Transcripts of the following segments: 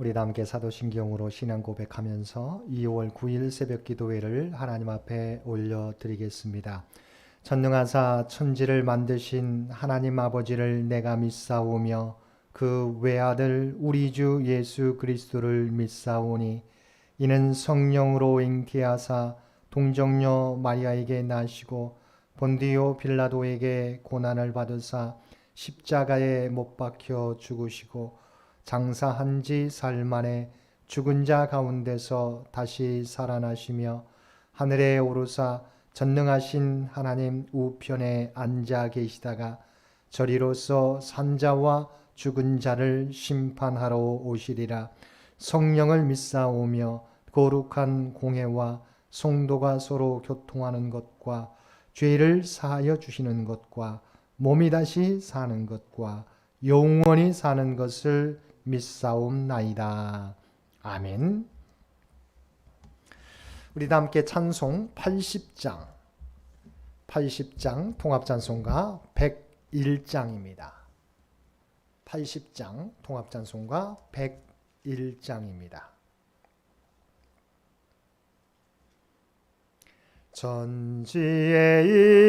우리 다 함께 사도신경으로 신앙 고백하면서 2월 9일 새벽 기도회를 하나님 앞에 올려드리겠습니다. 전능하사 천지를 만드신 하나님 아버지를 내가 믿사오며 그 외아들 우리 주 예수 그리스도를 믿사오니 이는 성령으로 잉태하사 동정녀 마리아에게 나시고 본디오 빌라도에게 고난을 받으사 십자가에 못 박혀 죽으시고 장사한 지 사흘 만에 죽은 자 가운데서 다시 살아나시며 하늘에 오르사 전능하신 하나님 우편에 앉아 계시다가 저리로서 산자와 죽은 자를 심판하러 오시리라. 성령을 믿사오며 거룩한 공회와 성도가 서로 교통하는 것과 죄를 사하여 주시는 것과 몸이 다시 사는 것과 영원히 사는 것을 믿사옵나이다. 아멘. 우리 다 함께 찬송 80장 통합찬송가 101장입니다. 80장 통합찬송가 101장입니다. 전지에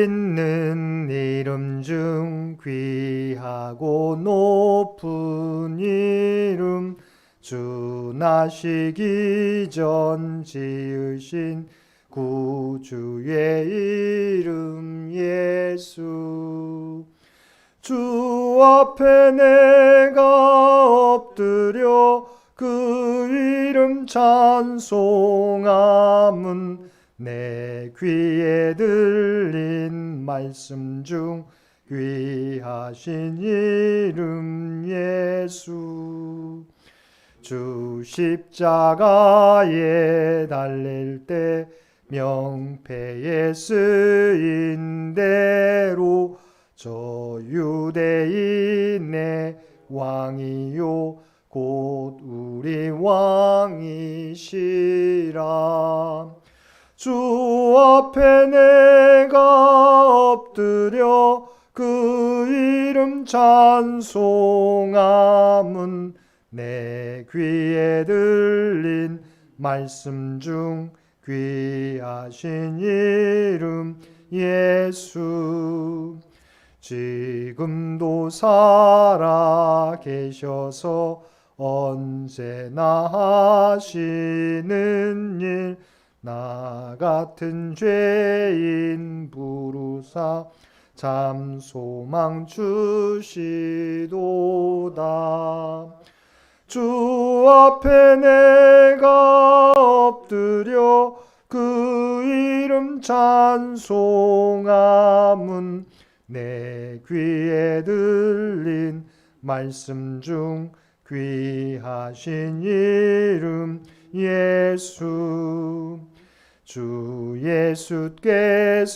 있는 이름 중 귀하고 높은 이름 주 나시기 전 지으신 구주의 이름 예수 주 앞에 내가 엎드려 그 이름 찬송함은 내 귀에 들린 말씀 중 귀하신 이름 예수 주 십자가에 달릴 때 명패에 쓰인 대로 저 유대인의 왕이요 곧 우리 왕이시라 주 앞에 내가 엎드려 그 이름 찬송함은 내 귀에 들린 말씀 중 귀하신 이름 예수 지금도 살아 계셔서 언제나 하시는 일 나 같은 죄인 부르사 참 소망 주시도다 주 앞에 내가 엎드려 그 이름 찬송함은 내 귀에 들린 말씀 중 귀하신 이름 예수 주 예수께서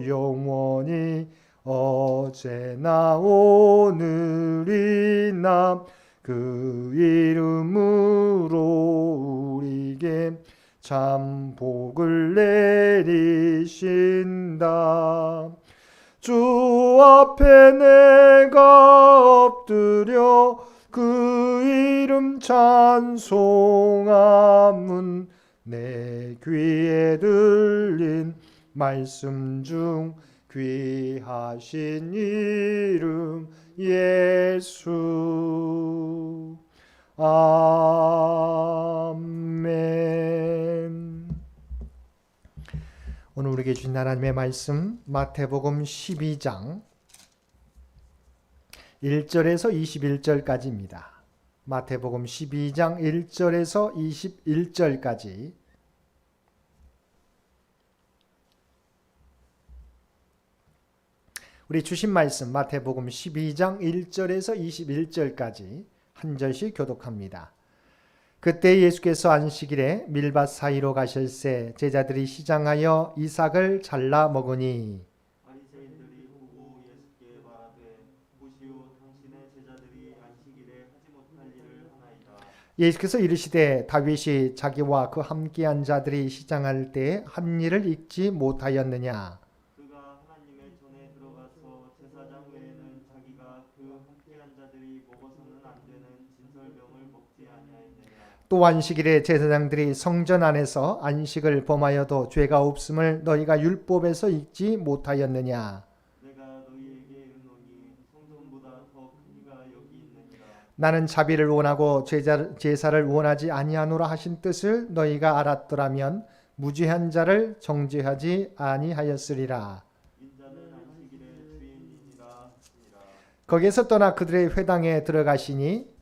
영원히 어제나 오늘이나 그 이름으로 우리에게 참 복을 내리신다 주 앞에 내가 엎드려 그 이름 찬송함은 내 귀에 들린 말씀 중 귀하신 이름 예수 아멘. 오늘 우리에게 주신 하나님의 말씀 마태복음 12장 1절에서 21절까지입니다. 마태복음 12장 1절에서 21절까지 우리 주신 말씀 마태복음 12장 1절에서 21절까지 한 절씩 교독합니다. 그때 예수께서 안식일에 밀밭 사이로 가실새 제자들이 시장하여 이삭을 잘라 먹으니 바리새인들이 보고 예수께 말하되 보시오 당신의 제자들이 안식일에 하지 못할 일을 하나이다. 예수께서 이르시되 다윗이 자기와 그 함께한 자들이 시장할 때 한 일을 잊지 못하였느냐 그가 하나님의 전에 들어가서 제사장 외에는 자기가 그 그 함께한 자들이 먹어서는 안 되는 진설병을 먹지 아니하였느냐. 또 안식일에 제사장들이 성전 안에서 안식을 범하여도 죄가 없음을 너희가 율법에서 읽지 못하였느냐. 내가 너희에게 이르노니 성전보다 더 큰 이가 여기 있느니라. 나는 자비를 원하고 제사를 원하지 아니하노라 하신 뜻을 너희가 알았더라면 무죄한 자를 정죄하지 아니하였으리라. 인자는 안식일의 주인이니라 하시니라. 거기에서 떠나 그들의 회당에 들어가시니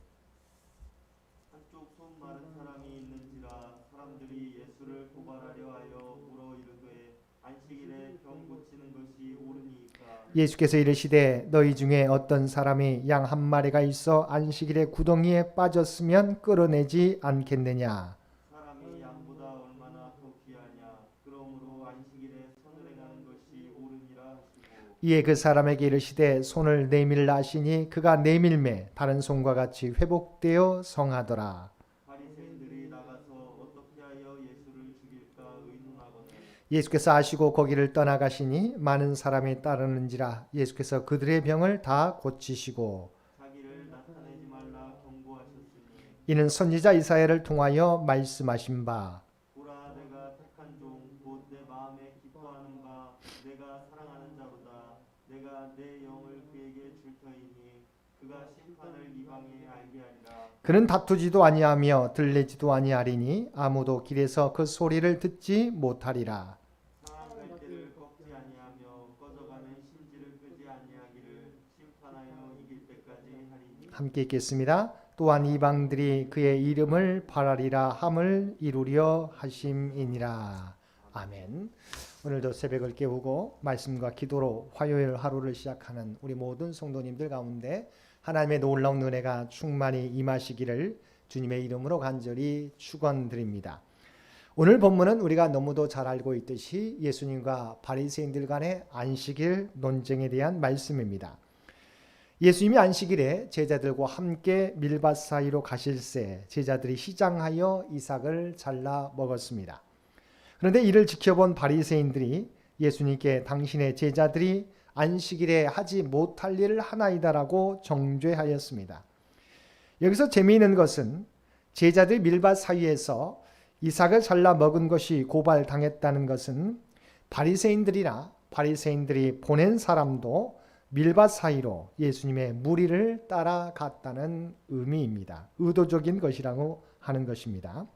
한쪽 손 마른 사람이 있는지라. 사람들이 예수를 고발하려 하여 물어 이르되 안식일에 병 고치는 것이 옳으니까. 예수께서 이르시되 너희 중에 어떤 사람이 양 한 마리가 있어 안식일에 구덩이에 빠졌으면 끌어내지 않겠느냐. 사람이 양보다 얼마나 더 귀하냐. 그러므로 안식일에 선을 행하는 것이 옳으니라 하시고. 이에 그 사람에게 이르시되 손을 내밀라 하시니 그가 내밀매 다른 손과 같이 회복되어 성하더라. 바리새인들이 나가서 어떻게 하여 예수를 죽일까 의논하거늘. 예수께서 아시고 거기를 떠나가시니 많은 사람이 따르는지라. 예수께서 그들의 병을 다 고치시고 자기를 나타내지 말라 경고하셨으니. 이는 선지자 이사야를 통하여 말씀하신 바 보라 내가 택한 종 곧 내 마음에 기뻐하는 바 내가 사랑하는 자로다. 내가 내 영을 그에게 줄 터이니 그가 심판을 이방에 알게 하리라. 그는 다투지도 아니하며 들리지도 아니하리니 아무도 길에서 그 소리를 듣지 못하리라. 상한 갈대를 꺾지 아니하며 꺼져가는 심지를 끄지 아니하기를 심판하여 이길 때까지 하리니. 함께 읽겠습니다. 또한 이방들이 그의 이름을 바라리라 함을 이루려 하심이니라. 아멘. 오늘도 새벽을 깨우고 말씀과 기도로 화요일 하루를 시작하는 우리 모든 성도님들 가운데 하나님의 놀라운 은혜가 충만히 임하시기를 주님의 이름으로 간절히 축원드립니다. 오늘 본문은 우리가 너무도 잘 알고 있듯이 예수님과 바리새인들 간의 안식일 논쟁에 대한 말씀입니다. 예수님이 안식일에 제자들과 함께 밀밭 사이로 가실새 제자들이 시장하여 이삭을 잘라 먹었습니다. 그런데 이를 지켜본 바리새인들이 예수님께 당신의 제자들이 안식일에 하지 못할 일을 하나이다라고 정죄하였습니다. 여기서 재미있는 것은 제자들 밀밭 사이에서 이삭을 잘라 먹은 것이 고발당했다는 것은 바리새인들이 보낸 사람도 밀밭 사이로 예수님의 무리를 따라갔다는 의미입니다. 의도적인 것이라고 하는 것입니다.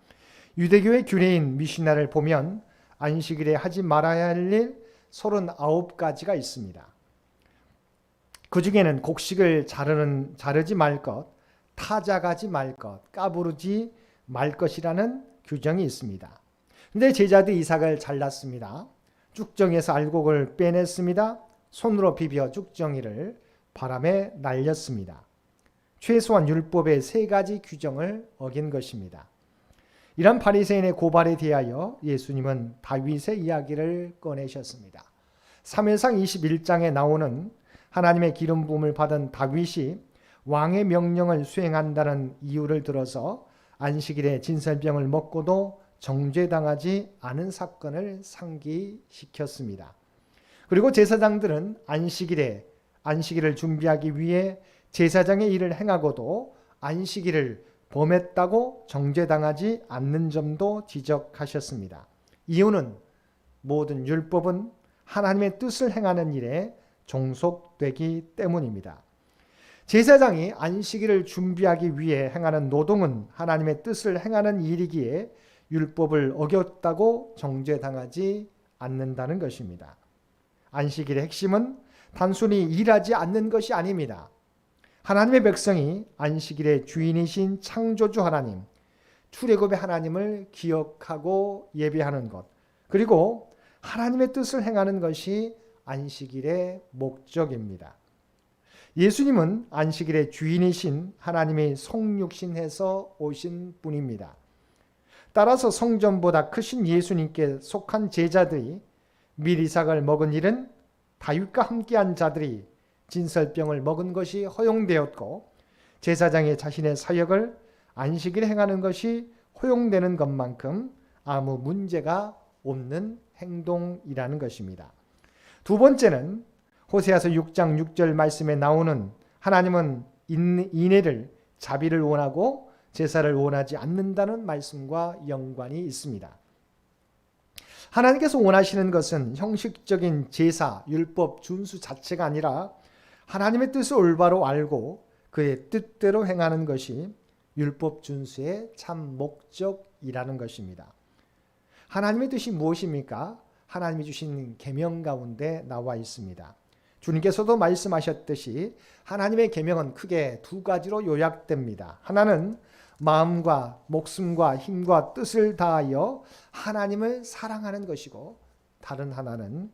유대교의 규례인 미시나를 보면 안식일에 하지 말아야 할 일 39가지가 있습니다. 그 중에는 곡식을 자르지 말 것, 타작하지 말 것, 까부르지 말 것이라는 규정이 있습니다. 그런데 제자들이 이삭을 잘랐습니다. 쭉정에서 알곡을 빼냈습니다. 손으로 비벼 쭉정이를 바람에 날렸습니다. 최소한 율법의 3가지 규정을 어긴 것입니다. 이런 바리새인의 고발에 대하여 예수님은 다윗의 이야기를 꺼내셨습니다. 사무엘상 21장에 나오는 하나님의 기름 부음을 받은 다윗이 왕의 명령을 수행한다는 이유를 들어서 안식일에 진설병을 먹고도 정죄당하지 않은 사건을 상기시켰습니다. 그리고 제사장들은 안식일을 준비하기 위해 제사장의 일을 행하고도 안식일을 범했다고 정죄당하지 않는 점도 지적하셨습니다. 이유는 모든 율법은 하나님의 뜻을 행하는 일에 종속되기 때문입니다. 제사장이 안식일을 준비하기 위해 행하는 노동은 하나님의 뜻을 행하는 일이기에 율법을 어겼다고 정죄당하지 않는다는 것입니다. 안식일의 핵심은 단순히 일하지 않는 것이 아닙니다. 하나님의 백성이 안식일의 주인이신 창조주 하나님, 출애굽의 하나님을 기억하고 예배하는 것, 그리고 하나님의 뜻을 행하는 것이 안식일의 목적입니다. 예수님은 안식일의 주인이신 하나님이 성육신해서 오신 분입니다. 따라서 성전보다 크신 예수님께 속한 제자들이 밀이삭을 먹은 일은 다윗과 함께한 자들이 진설병을 먹은 것이 허용되었고 제사장이 자신의 사역을 안식일에 행하는 것이 허용되는 것만큼 아무 문제가 없는 행동이라는 것입니다. 두 번째는 호세아서 6장 6절 말씀에 나오는 하나님은 인애를, 자비를 원하고 제사를 원하지 않는다는 말씀과 연관이 있습니다. 하나님께서 원하시는 것은 형식적인 제사, 율법 준수 자체가 아니라 하나님의 뜻을 올바로 알고 그의 뜻대로 행하는 것이 율법 준수의 참 목적이라는 것입니다. 하나님의 뜻이 무엇입니까? 하나님이 주신 계명 가운데 나와 있습니다. 주님께서도 말씀하셨듯이 하나님의 계명은 크게 두 가지로 요약됩니다. 하나는 마음과 목숨과 힘과 뜻을 다하여 하나님을 사랑하는 것이고, 다른 하나는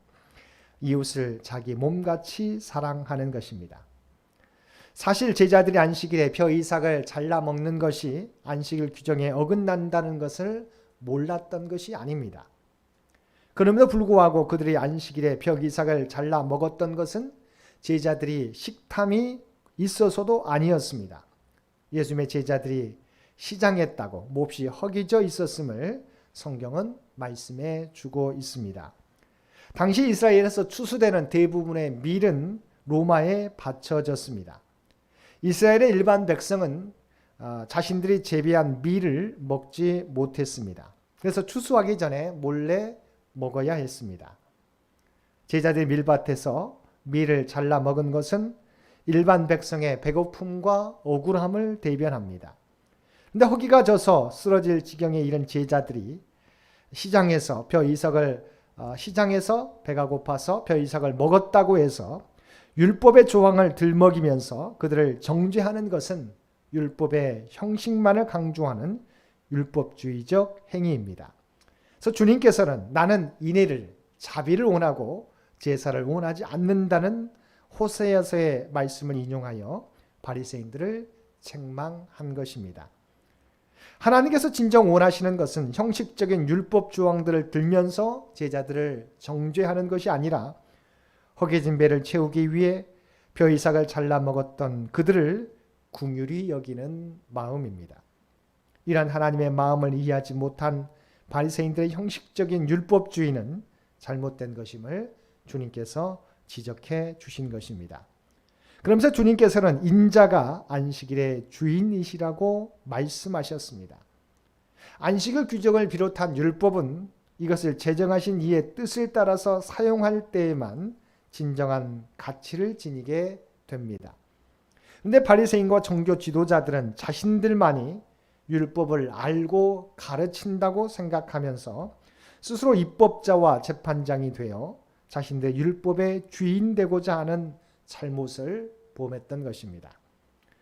이웃을 자기 몸같이 사랑하는 것입니다. 사실 제자들이 안식일에 벼 이삭을 잘라 먹는 것이 안식일 규정에 어긋난다는 것을 몰랐던 것이 아닙니다. 그럼에도 불구하고 그들이 안식일에 벼 이삭을 잘라 먹었던 것은 제자들이 식탐이 있어서도 아니었습니다. 예수님의 제자들이 시장했다고 몹시 허기져 있었음을 성경은 말씀해 주고 있습니다. 당시 이스라엘에서 추수되는 대부분의 밀은 로마에 바쳐졌습니다. 이스라엘의 일반 백성은 자신들이 재배한 밀을 먹지 못했습니다. 그래서 추수하기 전에 몰래 먹어야 했습니다. 제자들이 밀밭에서 밀을 잘라 먹은 것은 일반 백성의 배고픔과 억울함을 대변합니다. 근데 허기가 져서 쓰러질 지경에 이른 제자들이 시장에서 배가 고파서 벼 이삭을 먹었다고 해서 율법의 조항을 들먹이면서 그들을 정죄하는 것은 율법의 형식만을 강조하는 율법주의적 행위입니다. 그래서 주님께서는 나는 인애를, 자비를 원하고 제사를 원하지 않는다는 호세아서의 말씀을 인용하여 바리새인들을 책망한 것입니다. 하나님께서 진정 원하시는 것은 형식적인 율법 조항들을 들면서 제자들을 정죄하는 것이 아니라 허기진 배를 채우기 위해 벼 이삭을 잘라 먹었던 그들을 긍휼히 여기는 마음입니다. 이러한 하나님의 마음을 이해하지 못한 바리새인들의 형식적인 율법주의는 잘못된 것임을 주님께서 지적해 주신 것입니다. 그러면서 주님께서는 인자가 안식일의 주인이시라고 말씀하셨습니다. 안식일 규정을 비롯한 율법은 이것을 제정하신 이의 뜻을 따라서 사용할 때에만 진정한 가치를 지니게 됩니다. 그런데 바리새인과 종교 지도자들은 자신들만이 율법을 알고 가르친다고 생각하면서 스스로 입법자와 재판장이 되어 자신들의 율법의 주인 되고자 하는 잘못을 범했던 것입니다.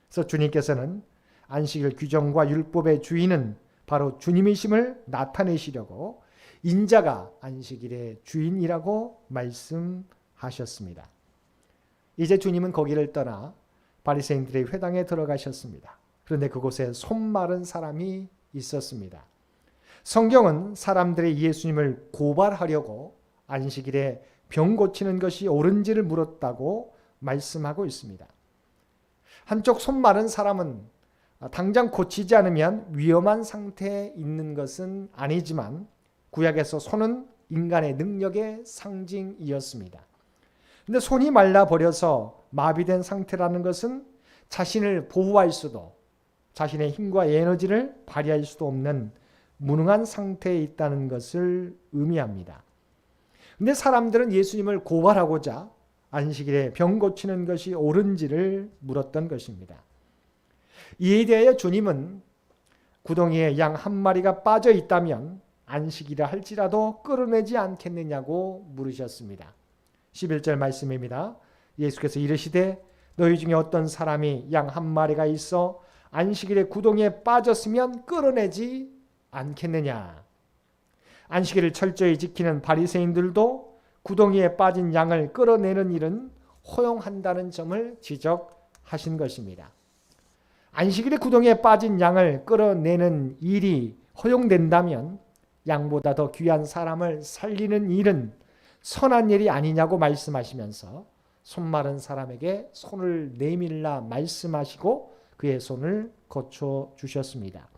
그래서 주님께서는 안식일 규정과 율법의 주인은 바로 주님이심을 나타내시려고 인자가 안식일의 주인이라고 말씀하셨습니다. 이제 주님은 거기를 떠나 바리새인들의 회당에 들어가셨습니다. 그런데 그곳에 손 마른 사람이 있었습니다. 성경은 사람들이 예수님을 고발하려고 안식일에 병 고치는 것이 옳은지를 물었다고 말씀하고 있습니다. 한쪽 손 마른 사람은 당장 고치지 않으면 위험한 상태에 있는 것은 아니지만 구약에서 손은 인간의 능력의 상징이었습니다. 그런데 손이 말라버려서 마비된 상태라는 것은 자신을 보호할 수도 자신의 힘과 에너지를 발휘할 수도 없는 무능한 상태에 있다는 것을 의미합니다. 그런데 사람들은 예수님을 고발하고자 안식일에 병 고치는 것이 옳은지를 물었던 것입니다. 이에 대하여 주님은 구덩이에 양 한 마리가 빠져 있다면 안식이라 할지라도 끌어내지 않겠느냐고 물으셨습니다. 11절 말씀입니다. 예수께서 이르시되 너희 중에 어떤 사람이 양 한 마리가 있어 안식일에 구덩이에 빠졌으면 끌어내지 않겠느냐. 안식일을 철저히 지키는 바리새인들도 구덩이에 빠진 양을 끌어내는 일은 허용한다는 점을 지적하신 것입니다. 안식일에 구덩이에 빠진 양을 끌어내는 일이 허용된다면 양보다 더 귀한 사람을 살리는 일은 선한 일이 아니냐고 말씀하시면서 손 마른 사람에게 손을 내밀라 말씀하시고 그의 손을 거쳐 주셨습니다.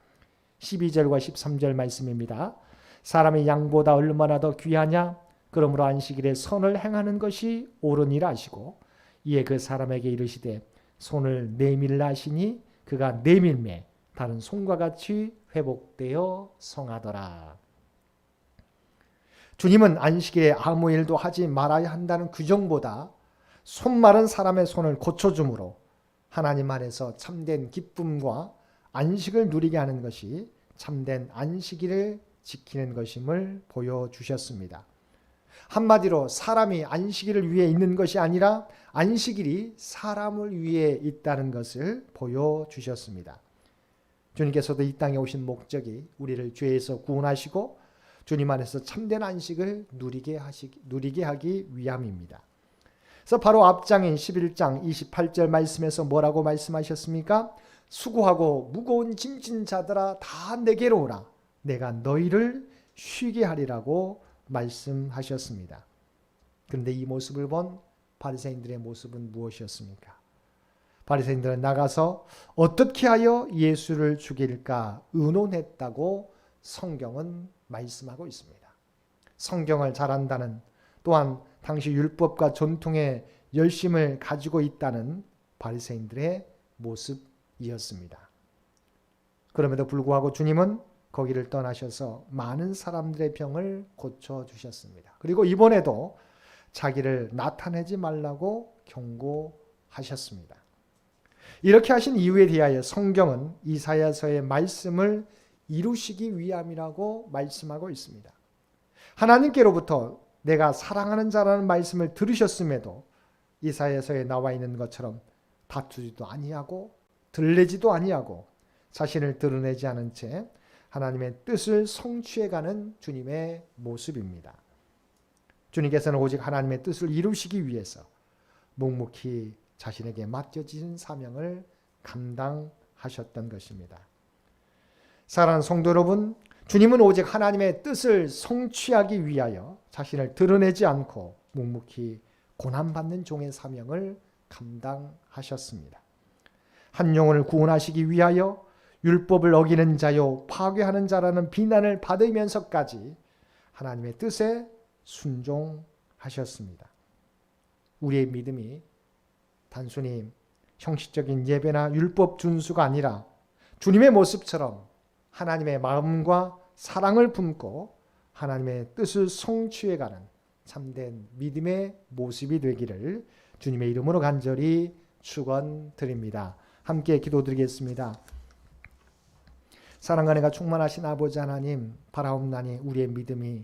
12절과 13절 말씀입니다. 사람이 양보다 얼마나 더 귀하냐? 그러므로 안식일에 선을 행하는 것이 옳으니라 하시고 이에 그 사람에게 이르시되 손을 내밀라 하시니 그가 내밀매 다른 손과 같이 회복되어 성하더라. 주님은 안식일에 아무 일도 하지 말아야 한다는 규정보다 손 마른 사람의 손을 고쳐줌으로 하나님 안에서 참된 기쁨과 안식을 누리게 하는 것이 참된 안식일을 지키는 것임을 보여주셨습니다. 한마디로 사람이 안식일을 위해 있는 것이 아니라 안식일이 사람을 위해 있다는 것을 보여주셨습니다. 주님께서도 이 땅에 오신 목적이 우리를 죄에서 구원하시고 주님 안에서 참된 안식을 누리게 하기 위함입니다. 그래서 바로 앞장인 11장 28절 말씀에서 뭐라고 말씀하셨습니까? 수고하고 무거운 짐진 자들아 다 내게로 오라. 내가 너희를 쉬게 하리라고 말씀하셨습니다. 그런데 이 모습을 본 바리새인들의 모습은 무엇이었습니까? 바리새인들은 나가서 어떻게 하여 예수를 죽일까 의논했다고 성경은 말씀하고 있습니다. 성경을 잘 안다는, 또한 당시 율법과 전통의 열심을 가지고 있다는 바리새인들의 모습이었습니다. 그럼에도 불구하고 주님은 거기를 떠나셔서 많은 사람들의 병을 고쳐주셨습니다. 그리고 이번에도 자기를 나타내지 말라고 경고하셨습니다. 이렇게 하신 이유에 대하여 성경은 이사야서의 말씀을 이루시기 위함이라고 말씀하고 있습니다. 하나님께로부터 내가 사랑하는 자라는 말씀을 들으셨음에도 이사야서에 나와 있는 것처럼 다투지도 아니하고 들레지도 아니하고 자신을 드러내지 않은 채 하나님의 뜻을 성취해가는 주님의 모습입니다. 주님께서는 오직 하나님의 뜻을 이루시기 위해서 묵묵히 자신에게 맡겨진 사명을 감당하셨던 것입니다. 사랑하는 성도 여러분, 주님은 오직 하나님의 뜻을 성취하기 위하여 자신을 드러내지 않고 묵묵히 고난받는 종의 사명을 감당하셨습니다. 한 영혼을 구원하시기 위하여 율법을 어기는 자요 파괴하는 자라는 비난을 받으면서까지 하나님의 뜻에 순종하셨습니다. 우리의 믿음이 단순히 형식적인 예배나 율법 준수가 아니라 주님의 모습처럼 하나님의 마음과 사랑을 품고 하나님의 뜻을 성취해가는 참된 믿음의 모습이 되기를 주님의 이름으로 간절히 축원드립니다. 함께 기도드리겠습니다. 사랑과 은혜가 충만하신 아버지 하나님, 바라옵나니 우리의 믿음이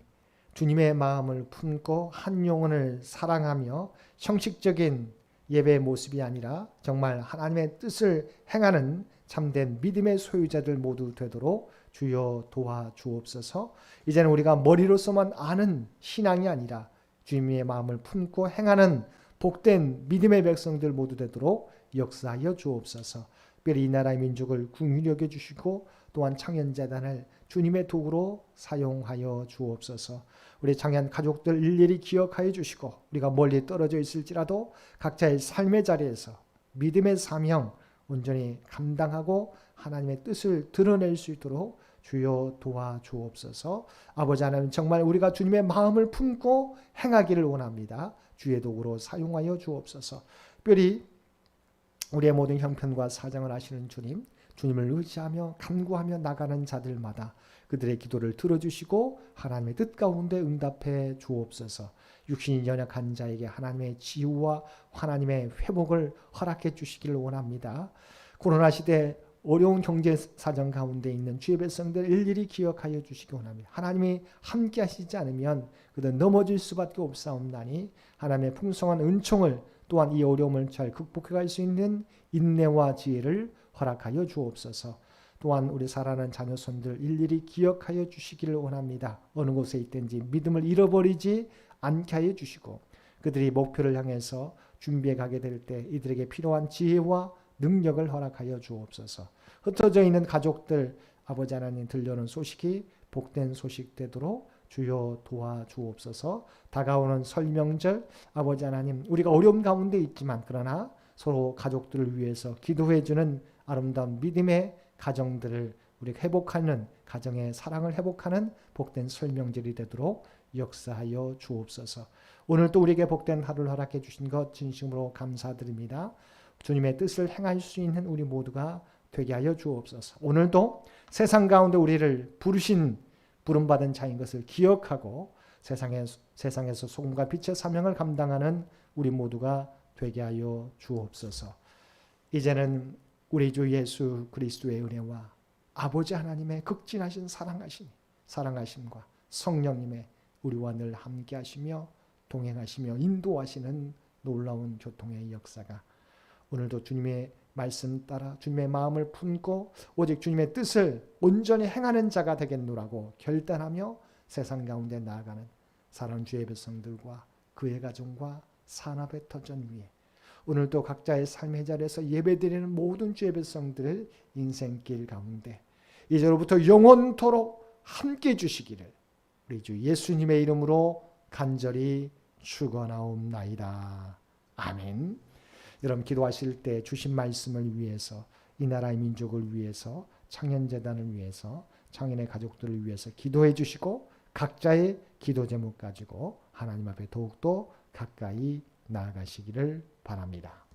주님의 마음을 품고 한 영혼을 사랑하며 형식적인 예배의 모습이 아니라 정말 하나님의 뜻을 행하는 참된 믿음의 소유자들 모두 되도록 주여 도와주옵소서. 이제는 우리가 머리로서만 아는 신앙이 아니라 주님의 마음을 품고 행하는 복된 믿음의 백성들 모두 되도록 역사하여 주옵소서. 특별히 이 나라의 민족을 긍휼히 여겨주시고 또한 창현재단을 주님의 도구로 사용하여 주옵소서. 우리 창현 가족들 일일이 기억하여 주시고 우리가 멀리 떨어져 있을지라도 각자의 삶의 자리에서 믿음의 사명 온전히 감당하고 하나님의 뜻을 드러낼 수 있도록 주여 도와주옵소서. 아버지 하나님, 정말 우리가 주님의 마음을 품고 행하기를 원합니다. 주의 도구로 사용하여 주옵소서. 특별히 우리의 모든 형편과 사정을 아시는 주님, 주님을 의지하며 간구하며 나가는 자들마다 그들의 기도를 들어주시고 하나님의 뜻 가운데 응답해 주옵소서. 육신이 연약한 자에게 하나님의 치유와 하나님의 회복을 허락해 주시기를 원합니다. 코로나 시대 어려운 경제 사정 가운데 있는 주의 백성들 일일이 기억하여 주시기 원합니다. 하나님이 함께 하시지 않으면 그들 넘어질 수밖에 없사옵나니 하나님의 풍성한 은총을 또한 이 어려움을 잘 극복해 갈 수 있는 인내와 지혜를 허락하여 주옵소서. 또한 우리 사랑하는 자녀손들 일일이 기억하여 주시기를 원합니다. 어느 곳에 있든지 믿음을 잃어버리지 않게 하여 주시고 그들이 목표를 향해서 준비해 가게 될 때 이들에게 필요한 지혜와 능력을 허락하여 주옵소서. 흩어져 있는 가족들 아버지 하나님 들려오는 소식이 복된 소식 되도록 주여 도와주옵소서. 다가오는 설 명절 아버지 하나님, 우리가 어려움 가운데 있지만 그러나 서로 가족들을 위해서 기도해 주는 아름다운 믿음의 가정들을 우리 회복하는 가정의 사랑을 회복하는 복된 설 명절이 되도록 역사하여 주옵소서. 오늘 또 우리에게 복된 하루를 허락해 주신 것 진심으로 감사드립니다. 주님의 뜻을 행할 수 있는 우리 모두가 되게 하여 주옵소서. 오늘도 세상 가운데 우리를 부름받은 자인 것을 기억하고 세상에서 소금과 빛의 사명을 감당하는 우리 모두가 되게 하여 주옵소서. 이제는 우리 주 예수 그리스도의 은혜와 아버지 하나님의 극진하신 사랑하심과 성령님의 우리와 늘 함께 하시며 동행하시며 인도하시는 놀라운 교통의 역사가 오늘도 주님의 말씀 따라 주님의 마음을 품고 오직 주님의 뜻을 온전히 행하는 자가 되겠노라고 결단하며 세상 가운데 나아가는 사랑하는 주의 백성들과 그의 가정과 산업의 터전 위에 오늘도 각자의 삶의 자리에서 예배드리는 모든 주의 백성들을 인생길 가운데 이제로부터 영원토록 함께 주시기를 우리 주 예수님의 이름으로 간절히 축원하옵나이다. 아멘. 여러분 기도하실 때 주신 말씀을 위해서 이 나라의 민족을 위해서 창현재단을 위해서 창현의 가족들을 위해서 기도해 주시고 각자의 기도 제목 가지고 하나님 앞에 더욱더 가까이 나아가시기를 바랍니다.